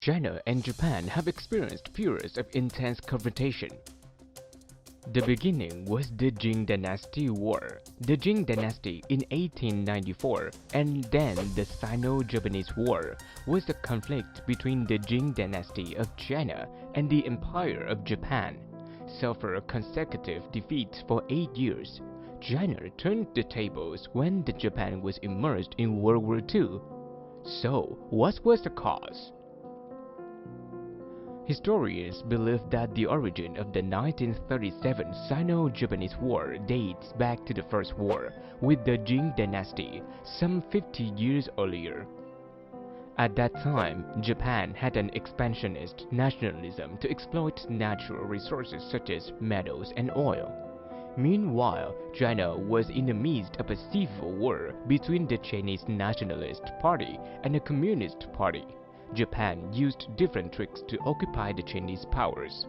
China and Japan have experienced periods of intense confrontation. The beginning was the Qing Dynasty War, the Qing Dynasty in 1894, and then the Sino-Japanese War was a conflict between the Qing Dynasty of China and the Empire of Japan. Suffered consecutive defeats for 8 years, China turned the tables when Japan was immersed in World War II. So, what was the cause? Historians believe that the origin of the 1937 Sino-Japanese War dates back to the First War with the Qing Dynasty some 50 years earlier. At that time, Japan had an expansionist nationalism to exploit natural resources such as metals and oil. Meanwhile, China was in the midst of a civil war between the Chinese Nationalist Party and the Communist Party. Japan used different tricks to occupy the Chinese powers.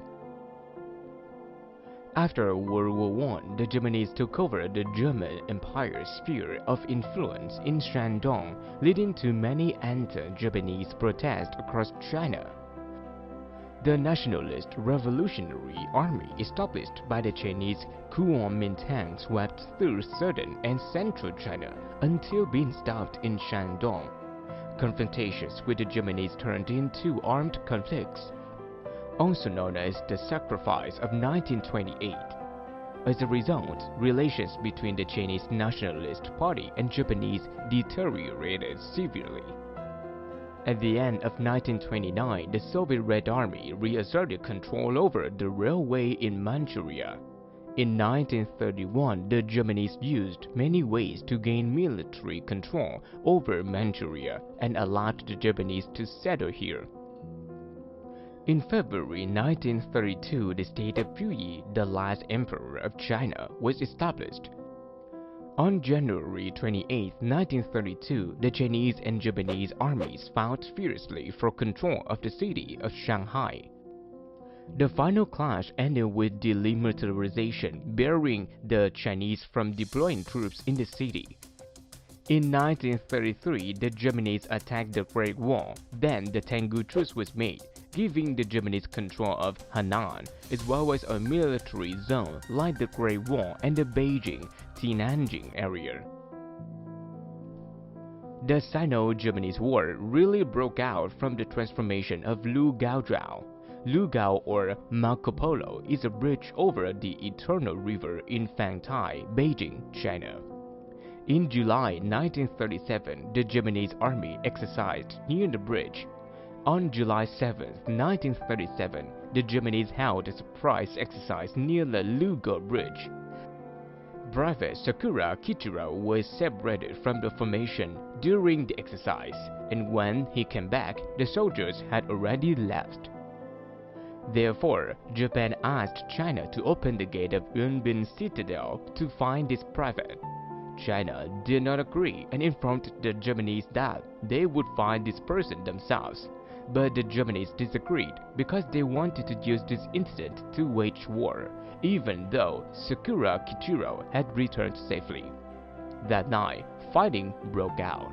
After World War I, the Japanese took over the German Empire's sphere of influence in Shandong, leading to many anti-Japanese protests across China. The Nationalist Revolutionary Army established by the Chinese Kuomintang swept through southern and central China until being stopped in Shandong. Confrontations with the Japanese turned into armed conflicts, also known as the Sacrifice of 1928. As a result, relations between the Chinese Nationalist Party and Japanese deteriorated severely. At the end of 1929, the Soviet Red Army reasserted control over the railway in Manchuria. In 1931, the Japanese used many ways to gain military control over Manchuria and allowed the Japanese to settle here. In February 1932, the state of Puyi, the last emperor of China, was established. On January 28, 1932, the Chinese and Japanese armies fought fiercely for control of the city of Shanghai. The final clash ended with demilitarization, barring the Chinese from deploying troops in the city. In 1933, the Japanese attacked the Great Wall. Then the Tangu Truce was made, giving the Japanese control of Henan, as well as a military zone like the Great Wall and the Beijing-Tianjin area. The Sino-Japanese War really broke out from the transformation of Lu Gaozhou. Lu Gao, or Marco Polo, is a bridge over the Eternal River in Fangtai, Beijing, China. In July 1937, the Japanese army exercised near the bridge. On July 7, 1937, the Japanese held a surprise exercise near the Lugo Bridge. Private Sakura Kichiro was separated from the formation during the exercise, and when he came back, the soldiers had already left. Therefore, Japan asked China to open the gate of Yunbin Citadel to find this private. China did not agree and informed the Japanese that they would find this person themselves. But the Japanese disagreed because they wanted to use this incident to wage war, even though Sakura Kichiro had returned safely. That night, fighting broke out.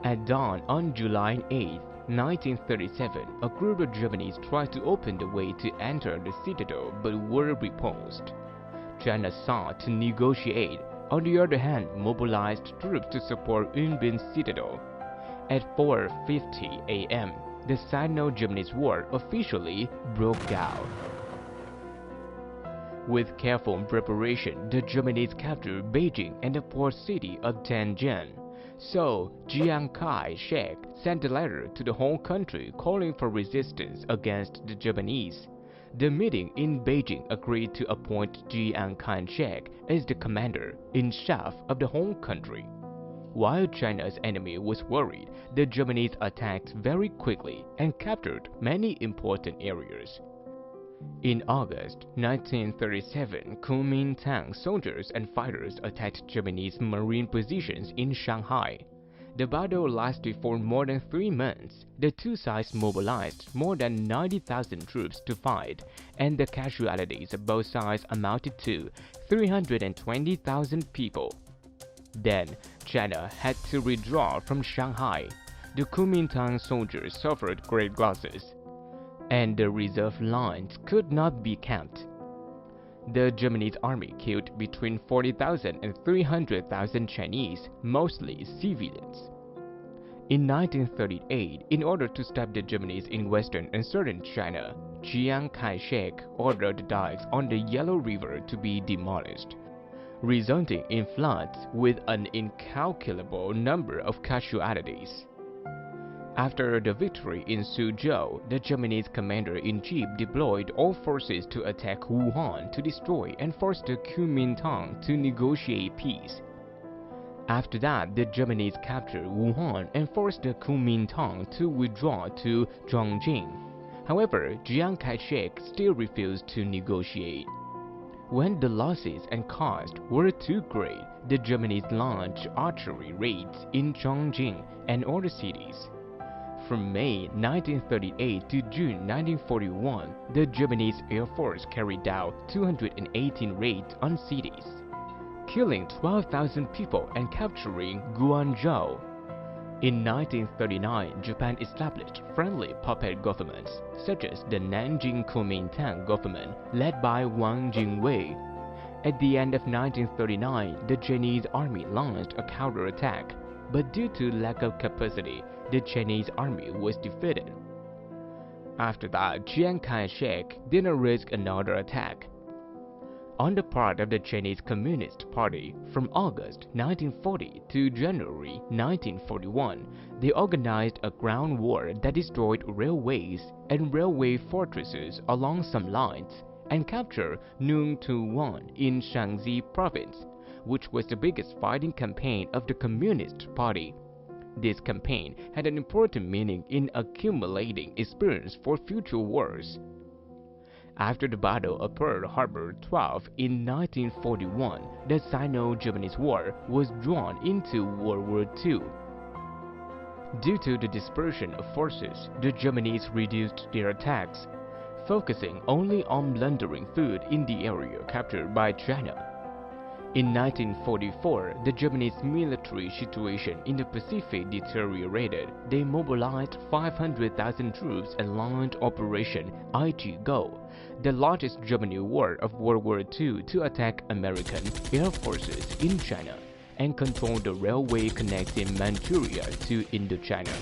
At dawn on July 8, 1937, a group of Japanese tried to open the way to enter the citadel but were repulsed. China sought to negotiate, on the other hand mobilized troops to support Yunbin Citadel. At 4:50 a.m., the Sino-Japanese War officially broke out. With careful preparation, the Japanese captured Beijing and the port city of Tianjin. So, Kai-shek sent a letter to the whole country calling for resistance against the Japanese. The meeting in Beijing agreed to appoint Kai-shek as the commander-in-chief of the whole country. While China's enemy was worried, the Japanese attacked very quickly and captured many important areas. In August 1937, Kuomintang soldiers and fighters attacked Japanese marine positions in Shanghai. The battle lasted for more than 3 months. The two sides mobilized more than 90,000 troops to fight, and the casualties of both sides amounted to 320,000 people. Then, China had to withdraw from Shanghai. the Kuomintang soldiers suffered great losses, and the reserve lines could not be camped. The Japanese army killed between 40,000 and 300,000 Chinese, mostly civilians. In 1938, in order to stop the Japanese in western and southern China, Kai-shek ordered the dikes on the Yellow River to be demolished, resulting in floods with an incalculable number of casualties. After the victory in Suzhou, the Japanese commander-in-chief deployed all forces to attack Wuhan to destroy and force the Kuomintang to negotiate peace. After that, the Japanese captured Wuhan and forced the Kuomintang to withdraw to Zhongjing. However, Chiang Kai-shek still refused to negotiate. When the losses and cost were too great, the Japanese launched artillery raids in Zhongjing and other cities. From May 1938 to June 1941, the Japanese Air Force carried out 218 raids on cities, killing 12,000 people and capturing Guangzhou. In 1939, Japan established friendly puppet governments, such as the Nanjing Kuomintang government led by Wang Jingwei. At the end of 1939, the Chinese army launched a counterattack, but due to lack of capacity, the Chinese army was defeated. After that, Chiang Kai-shek didn't risk another attack. On the part of the Chinese Communist Party, from August 1940 to January 1941, they organized a ground war that destroyed railways and railway fortresses along some lines and captured Nung Tu Wan in Shaanxi province, which was the biggest fighting campaign of the Communist Party. This campaign had an important meaning in accumulating experience for future wars. After the Battle of Pearl Harbor 12 in 1941, the Sino-Japanese War was drawn into World War II. Due to the dispersion of forces, the Japanese reduced their attacks, focusing only on plundering food in the area captured by China. In 1944, the Japanese military situation in the Pacific deteriorated. They mobilized 500,000 troops and launched Operation Ichigo, the largest Japanese war of World War II, to attack American air forces in China and control the railway connecting Manchuria to Indochina.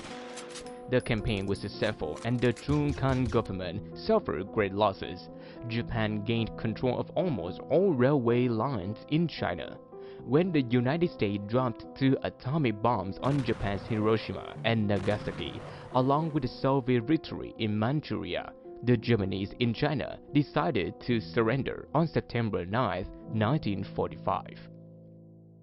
The campaign was successful and the Chun-Kan government suffered great losses. Japan gained control of almost all railway lines in China. When the United States dropped 2 atomic bombs on Japan's Hiroshima and Nagasaki, along with the Soviet victory in Manchuria, the Japanese in China decided to surrender on September 9, 1945.